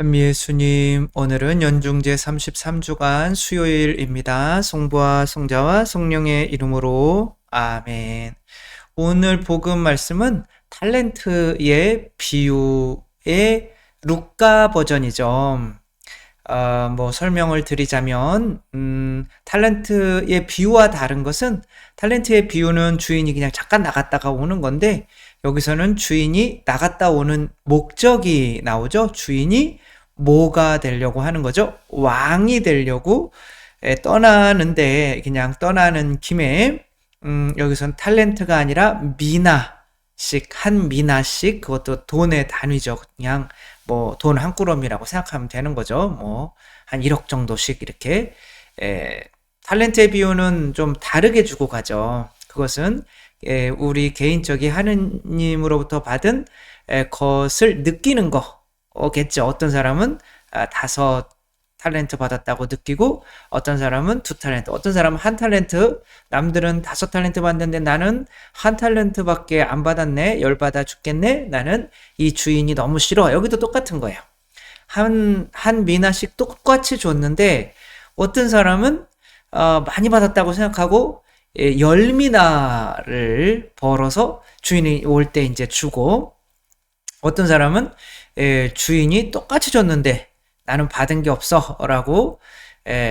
예수님, 오늘은 연중제 33주간 수요일입니다. 성부와 성자와 성령의 이름으로 아멘. 오늘 복음 말씀은 탤런트의 비유의 루카 버전이죠. 설명을 드리자면, 탤런트의 비유와 다른 것은, 탤런트의 비유는 주인이 그냥 잠깐 나갔다가 오는 건데, 여기서는 주인이 나갔다 오는 목적이 나오죠. 주인이 뭐가 되려고 하는 거죠? 왕이 되려고 떠나는데, 그냥 떠나는 김에, 여기선 탤런트가 아니라 미나씩, 한 미나씩, 그것도 돈의 단위죠. 그냥 돈 한 꾸러미라고 생각하면 되는 거죠. 한 1억 정도씩 이렇게. 에, 탤런트의 비유는 좀 다르게 주고 가죠. 그것은 우리 개인적인 하느님으로부터 받은 것을 느끼는 거겠죠. 어떤 사람은 5 탤런트 받았다고 느끼고, 어떤 사람은 2 탤런트, 어떤 사람은 1 탤런트, 남들은 5 탤런트 받는데 나는 1 탤런트밖에 안 받았네, 10 받아 죽겠네, 나는 이 주인이 너무 싫어. 여기도 똑같은 거예요. 한 미나씩 똑같이 줬는데, 어떤 사람은 많이 받았다고 생각하고 10미나를 벌어서 주인이 올 때 이제 주고, 어떤 사람은 주인이 똑같이 줬는데 나는 받은 게 없어 라고,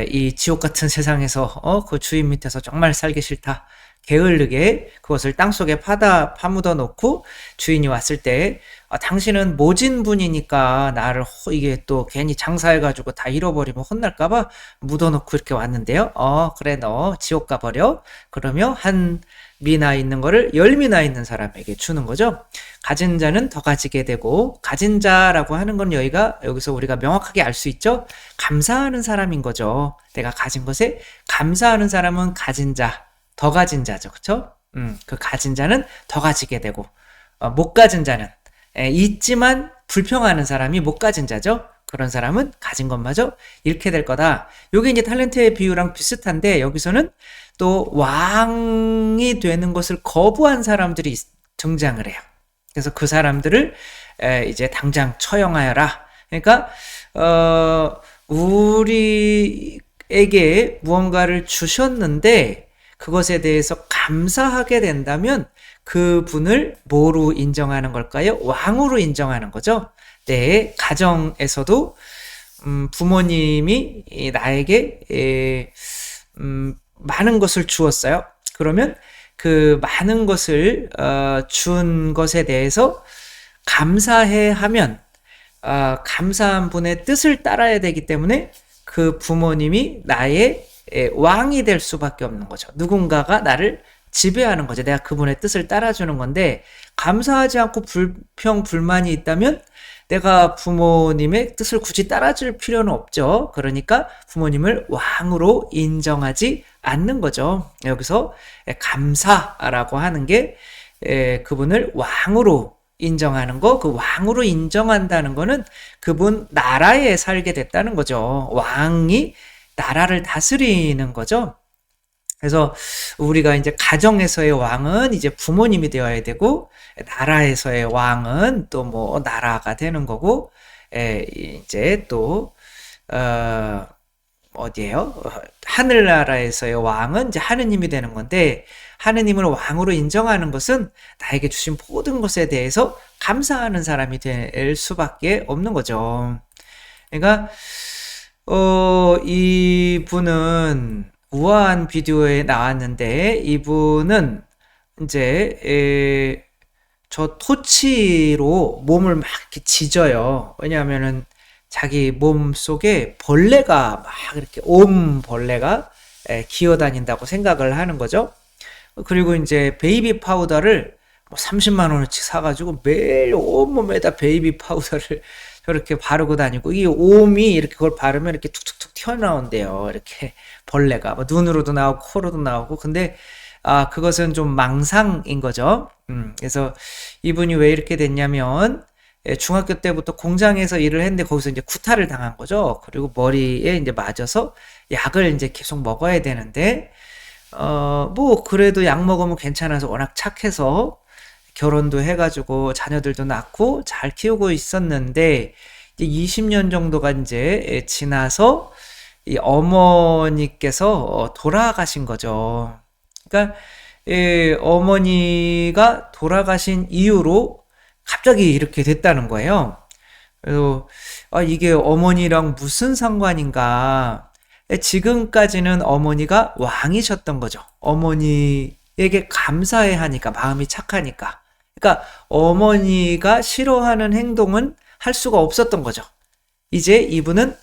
이 지옥 같은 세상에서 그 주인 밑에서 정말 살기 싫다, 게을르게 그것을 땅속에 파묻어 놓고, 주인이 왔을 때 당신은 모진 분이니까 나를 이게 또 괜히 장사해가지고 다 잃어버리면 혼날까봐 묻어놓고 이렇게 왔는데요. 그래, 너 지옥 가버려. 그러면 한 미나 있는 거를 10미나 있는 사람에게 주는 거죠. 가진 자는 더 가지게 되고, 가진 자라고 하는 건 여기서 우리가 명확하게 알 수 있죠. 감사하는 사람인 거죠. 내가 가진 것에 감사하는 사람은 가진 자, 더 가진 자죠. 그쵸? 그 가진 자는 더 가지게 되고, 못 가진 자는, 있지만 불평하는 사람이 못 가진 자죠. 그런 사람은 가진 것마저 잃게 될 거다. 요게 이제 탤런트의 비유랑 비슷한데, 여기서는 또 왕이 되는 것을 거부한 사람들이 등장을 해요. 그래서 그 사람들을 이제 당장 처형하여라. 그러니까 우리에게 무언가를 주셨는데 그것에 대해서 감사하게 된다면 그분을 뭐로 인정하는 걸까요? 왕으로 인정하는 거죠. 내 가정에서도 부모님이 나에게 많은 것을 주었어요. 그러면 그 많은 것을 준 것에 대해서 감사해 하면, 감사한 분의 뜻을 따라야 되기 때문에 그 부모님이 나의 왕이 될 수밖에 없는 거죠. 누군가가 나를 지배하는 거죠. 내가 그분의 뜻을 따라주는 건데, 감사하지 않고 불평, 불만이 있다면 내가 부모님의 뜻을 굳이 따라줄 필요는 없죠. 그러니까 부모님을 왕으로 인정하지 않는 거죠. 여기서 감사라고 하는 게 그분을 왕으로 인정하는 거, 그 왕으로 인정한다는 거는 그분 나라에 살게 됐다는 거죠. 왕이 나라를 다스리는 거죠. 그래서 우리가 이제 가정에서의 왕은 이제 부모님이 되어야 되고, 나라에서의 왕은 또 나라가 되는 거고, 이제 또 어디에요? 하늘나라에서의 왕은 이제 하느님이 되는 건데, 하느님을 왕으로 인정하는 것은 나에게 주신 모든 것에 대해서 감사하는 사람이 될 수밖에 없는 거죠. 그러니까 이분은 우아한 비디오에 나왔는데, 이분은 이제 저 토치로 몸을 막 이렇게 지져요. 왜냐하면은 자기 몸 속에 벌레가 막 이렇게 벌레가 기어다닌다고 생각을 하는 거죠. 그리고 이제 베이비 파우더를 30만 원어치 사가지고 매일 온몸에다 베이비 파우더를 저렇게 바르고 다니고, 이 옴이 이렇게 그걸 바르면 이렇게 툭툭툭 튀어나온대요. 이렇게 벌레가 눈으로도 나오고 코로도 나오고. 근데 그것은 좀 망상인 거죠. 그래서 이분이 왜 이렇게 됐냐면, 중학교 때부터 공장에서 일을 했는데 거기서 이제 구타를 당한 거죠. 그리고 머리에 이제 맞아서 약을 이제 계속 먹어야 되는데, 그래도 약 먹으면 괜찮아서 워낙 착해서 결혼도 해가지고 자녀들도 낳고 잘 키우고 있었는데, 이제 20년 정도가 이제 지나서 이 어머니께서 돌아가신 거죠. 그러니까 어머니가 돌아가신 이후로 갑자기 이렇게 됐다는 거예요. 그래서 이게 어머니랑 무슨 상관인가? 지금까지는 어머니가 왕이셨던 거죠. 어머니에게 감사해 하니까, 마음이 착하니까. 그러니까 어머니가 싫어하는 행동은 할 수가 없었던 거죠. 이제 이분은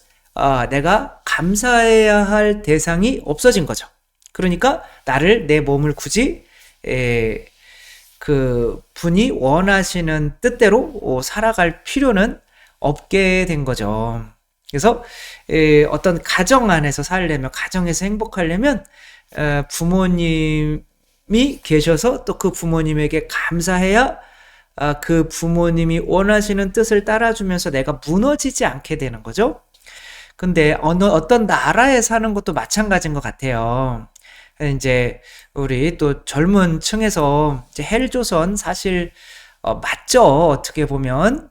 내가 감사해야 할 대상이 없어진 거죠. 그러니까 나를, 내 몸을 굳이 그 분이 원하시는 뜻대로 살아갈 필요는 없게 된 거죠. 그래서 어떤 가정 안에서 살려면, 가정에서 행복하려면 부모님이 계셔서 또 그 부모님에게 감사해야 그 부모님이 원하시는 뜻을 따라주면서 내가 무너지지 않게 되는 거죠. 근데 어떤 나라에 사는 것도 마찬가지인 것 같아요. 이제 우리 또 젊은 층에서 이제 헬조선 사실 맞죠. 어떻게 보면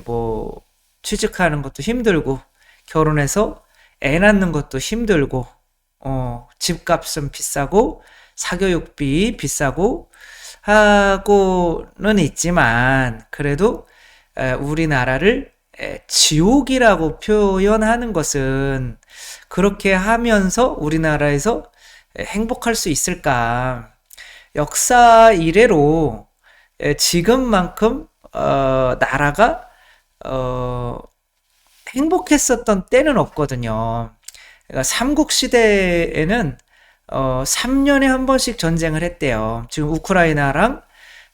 뭐 취직하는 것도 힘들고 결혼해서 애 낳는 것도 힘들고 집값은 비싸고 사교육비 비싸고 하고는 있지만 그래도 우리나라를 지옥이라고 표현하는 것은 그렇게 하면서 우리나라에서 행복할 수 있을까? 역사 이래로 지금만큼 나라가 행복했었던 때는 없거든요. 그러니까 삼국시대에는 3년에 한 번씩 전쟁을 했대요. 지금 우크라이나랑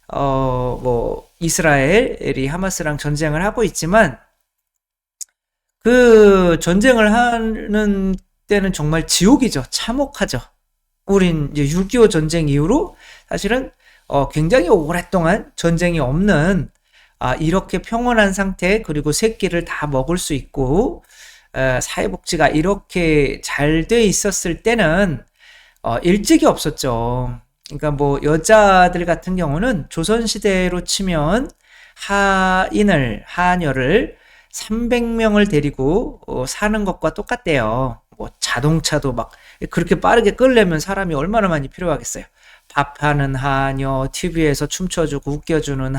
뭐 이스라엘이 하마스랑 전쟁을 하고 있지만 그 전쟁을 하는 때는 정말 지옥이죠. 참혹하죠. 우린 이제 6.25 전쟁 이후로 사실은 굉장히 오랫동안 전쟁이 없는 이렇게 평온한 상태, 그리고 새끼를 다 먹을 수 있고 사회복지가 이렇게 잘 돼 있었을 때는 일찍이 없었죠. 그러니까 뭐 여자들 같은 경우는 조선시대로 치면 하녀를 300명을 데리고 사는 것과 똑같대요. 뭐 자동차도 막 그렇게 빠르게 끌려면 사람이 얼마나 많이 필요하겠어요. 밥하는 하녀, TV에서 춤춰주고 웃겨주는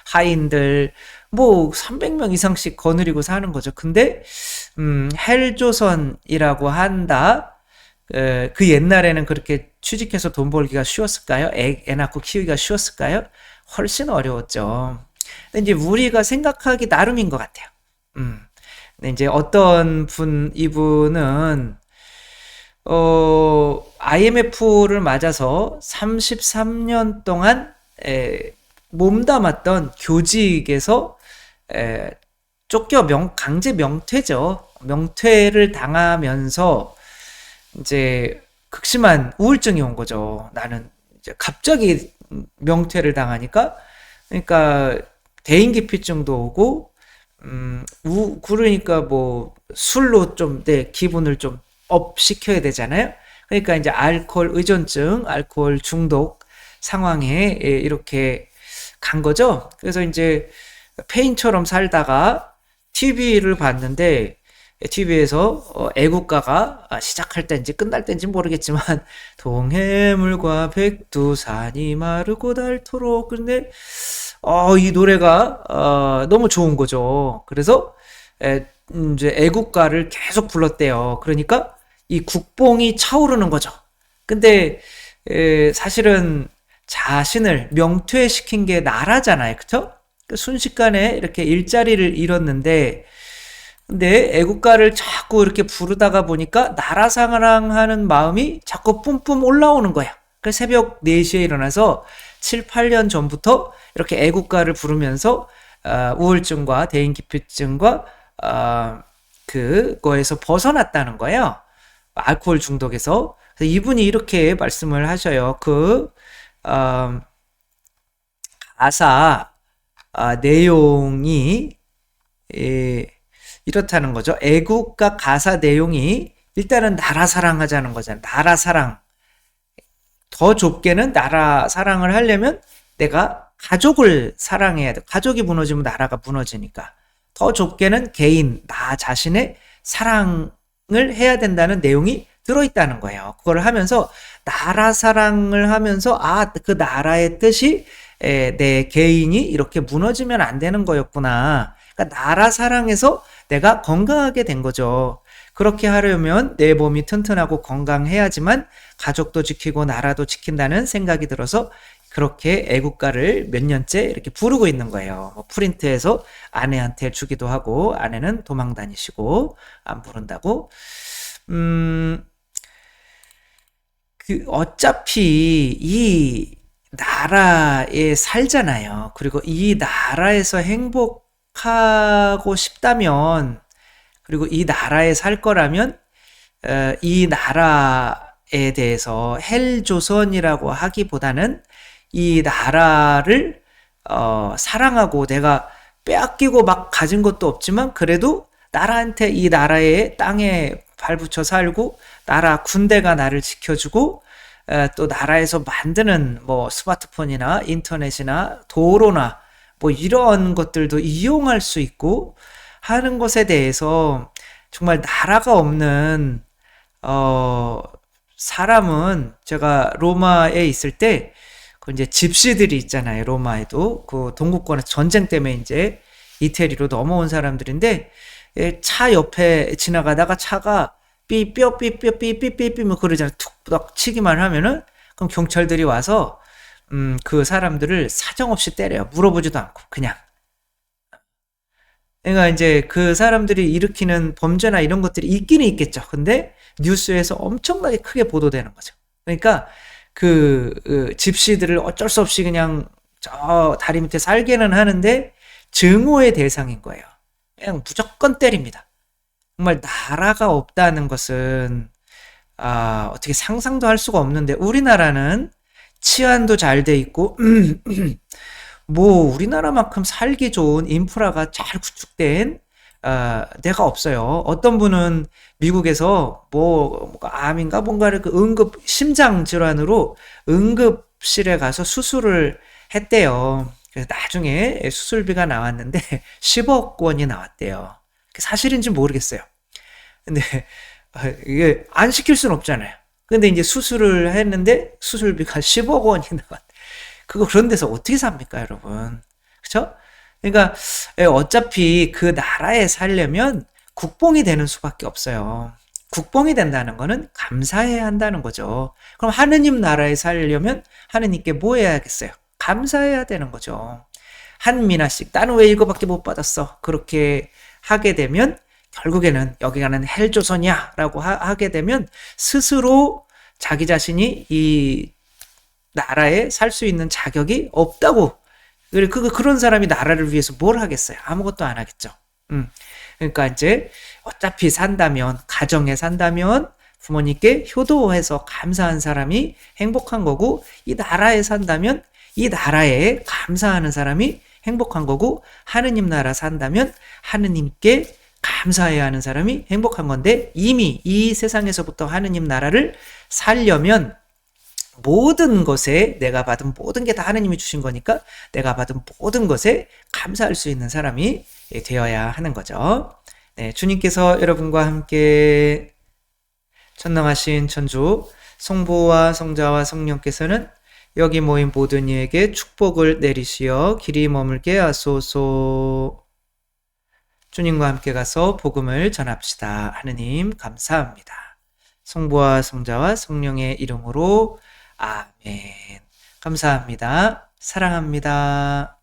하인들, 뭐 300명 이상씩 거느리고 사는 거죠. 근데 헬조선이라고 한다. 그 옛날에는 그렇게 취직해서 돈 벌기가 쉬웠을까요? 애 낳고 키우기가 쉬웠을까요? 훨씬 어려웠죠. 근데 이제 우리가 생각하기 나름인 것 같아요. 근데 이제 어떤 이분은 IMF를 맞아서 33년 동안 몸담았던 교직에서 강제 명퇴죠. 명퇴를 당하면서 이제 극심한 우울증이 온 거죠. 나는 이제 갑자기 명퇴를 당하니까, 그러니까 대인기피증도 오고, 그러니까 뭐 술로 좀 내 기분을 좀 업 시켜야 되잖아요. 그러니까 이제 알코올 의존증, 알코올 중독 상황에 이렇게 간 거죠. 그래서 이제 페인처럼 살다가 TV를 봤는데 TV에서 애국가가 시작할 때인지 끝날 때인지 모르겠지만 동해물과 백두산이 마르고 닳도록, 근데 이 노래가 너무 좋은 거죠. 그래서 이제 애국가를 계속 불렀대요. 그러니까 이 국뽕이 차오르는 거죠. 근데 사실은 자신을 명퇴시킨 게 나라잖아요. 그쵸? 순식간에 이렇게 일자리를 잃었는데, 근데 애국가를 자꾸 이렇게 부르다가 보니까 나라 사랑하는 마음이 자꾸 뿜뿜 올라오는 거예요. 그래서 새벽 4시에 일어나서 7, 8년 전부터 이렇게 애국가를 부르면서 우울증과 대인기피증과 그거에서 벗어났다는 거예요. 알코올 중독에서. 그래서 이분이 이렇게 말씀을 하셔요. 가사 내용이 이렇다는 거죠. 애국가 가사 내용이 일단은 나라 사랑하자는 거잖아요. 나라 사랑. 더 좁게는 나라 사랑을 하려면 내가 가족을 사랑해야 돼. 가족이 무너지면 나라가 무너지니까. 더 좁게는 개인, 나 자신의 사랑을 해야 된다는 내용이 들어있다는 거예요. 그걸 하면서 나라 사랑을 하면서 그 나라의 뜻이 내 개인이 이렇게 무너지면 안 되는 거였구나. 그러니까 나라 사랑에서 내가 건강하게 된 거죠. 그렇게 하려면 내 몸이 튼튼하고 건강해야지만 가족도 지키고 나라도 지킨다는 생각이 들어서 그렇게 애국가를 몇 년째 이렇게 부르고 있는 거예요. 뭐 프린트해서 아내한테 주기도 하고 아내는 도망 다니시고 안 부른다고. 어차피 이 나라에 살잖아요. 그리고 이 나라에서 행복하고 싶다면, 그리고 이 나라에 살 거라면, 이 나라에 대해서 헬조선이라고 하기보다는 이 나라를 사랑하고 내가 빼앗기고 막 가진 것도 없지만 그래도 나라한테 이 나라의 땅에 발붙여 살고 나라 군대가 나를 지켜주고 또 나라에서 만드는 뭐 스마트폰이나 인터넷이나 도로나 뭐 이런 것들도 이용할 수 있고 하는 것에 대해서 정말 나라가 없는 사람은 제가 로마에 있을 때 그 이제 집시들이 있잖아요. 로마에도 그 동국권에서 전쟁 때문에 이제 이태리로 넘어온 사람들인데 차 옆에 지나가다가 차가 삐삐삐삐삐삐삐삐 뭐 그러잖아요. 툭 치기만 하면은 그럼 경찰들이 와서 그 사람들을 사정없이 때려요. 물어보지도 않고 그냥. 그러니까 이제 그 사람들이 일으키는 범죄나 이런 것들이 있기는 있겠죠. 근데 뉴스에서 엄청나게 크게 보도되는 거죠. 그러니까 그 집시들을 어쩔 수 없이 그냥 저 다리 밑에 살게는 하는데 증오의 대상인 거예요. 그냥 무조건 때립니다. 정말 나라가 없다는 것은 어떻게 상상도 할 수가 없는데 우리나라는 치안도 잘 돼 있고 뭐 우리나라만큼 살기 좋은 인프라가 잘 구축된 데가 없어요. 어떤 분은 미국에서 뭐 암인가 뭔가를 그 응급 심장 질환으로 응급실에 가서 수술을 했대요. 그래서 나중에 수술비가 나왔는데 10억 원이 나왔대요. 사실인지 모르겠어요. 근데 이게 안 시킬 수는 없잖아요. 근데 이제 수술을 했는데 수술비가 10억 원이 나왔. 그거 그런 데서 어떻게 삽니까, 여러분? 그쵸? 그러니까 어차피 그 나라에 살려면 국뽕이 되는 수밖에 없어요. 국뽕이 된다는 거는 감사해야 한다는 거죠. 그럼 하느님 나라에 살려면 하느님께 뭐 해야겠어요? 감사해야 되는 거죠. 한 미나씩 나는 왜 이거밖에 못 받았어? 그렇게 하게 되면 결국에는 여기가는 헬조선이야 라고 하게 되면 스스로 자기 자신이 이 나라에 살 수 있는 자격이 없다고. 그런 사람이 나라를 위해서 뭘 하겠어요? 아무것도 안 하겠죠. 그러니까 이제 어차피 산다면, 가정에 산다면 부모님께 효도해서 감사한 사람이 행복한 거고, 이 나라에 산다면 이 나라에 감사하는 사람이 행복한 거고, 하느님 나라 산다면 하느님께 감사해야 하는 사람이 행복한 건데, 이미 이 세상에서부터 하느님 나라를 살려면 모든 것에, 내가 받은 모든 게 다 하느님이 주신 거니까 내가 받은 모든 것에 감사할 수 있는 사람이 되어야 하는 거죠. 네, 주님께서 여러분과 함께 전능하신 천주 성부와 성자와 성령께서는 여기 모인 모든 이에게 축복을 내리시어 길이 머물게 하소서. 주님과 함께 가서 복음을 전합시다. 하느님 감사합니다. 성부와 성자와 성령의 이름으로 아멘. 감사합니다. 사랑합니다.